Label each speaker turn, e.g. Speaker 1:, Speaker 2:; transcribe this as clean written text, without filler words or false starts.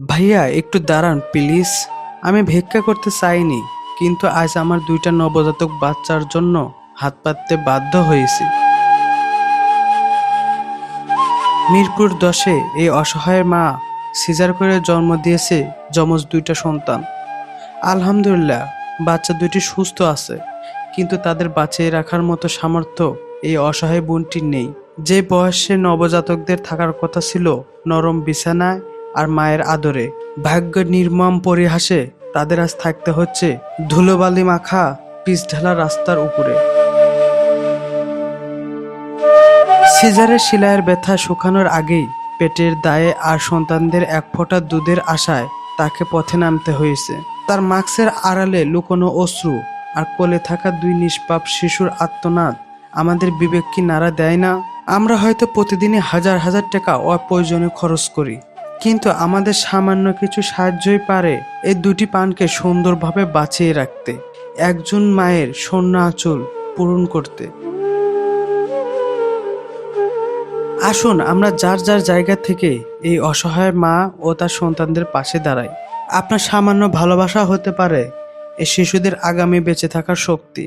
Speaker 1: ভাইয়া একটু দাঁড়ান প্লিজ। আমি ভিক্ষা করতে চাইনি, কিন্তু আজ আমার দুইটা নবজাতক বাচ্চার জন্য হাত পাততে বাধ্য হয়েছি। মিরপুর 10-এ এই অসহায় মা সিজার করে জন্ম দিয়েছে যমজ দুইটা সন্তান। আলহামদুলিল্লাহ, বাচ্চা দুইটি সুস্থ আছে, কিন্তু তাদের বাঁচিয়ে রাখার মতো সামর্থ্য এই অসহায় বোনটির নেই। যে বয়সে নবজাতকদের থাকার কথা ছিল নরম বিছানায় আর মায়ের আদরে, ভাগ্য নির্মম পরিহাসে তাদের আজ থাকতে হচ্ছে ধুলোবালি মাখা পিচঢালা রাস্তার উপরে। সিজারের শিলায়ের ব্যথা শুকানোর আগেই পেটের দায়ে আর সন্তানদের এক ফোঁটা দুধের আশায় তাকে পথে নামতে হয়েছে। তার মাস্কের আড়ালে লুকোনো অশ্রু আর কোলে থাকা দুই নিষ্পাপ শিশুর আর্তনাদ আমাদের বিবেক কি নাড়া দেয় না? আমরা হয়তো প্রতিদিনই হাজার হাজার টাকা অপ্রয়োজনে খরচ করি, কিন্তু আমাদের সামান্য কিছু সাহায্যই পারে এই দুটি প্রাণকে সুন্দরভাবে বাঁচিয়ে রাখতে, একজন মায়ের শূন্য আঁচল পূরণ করতে। আসুন আমরা যার যার জায়গা থেকে এই অসহায় মা ও তার সন্তানদের পাশে দাঁড়াই। আপনার সামান্য ভালোবাসা হতে পারে এই শিশুদের আগামী বেঁচে থাকার শক্তি।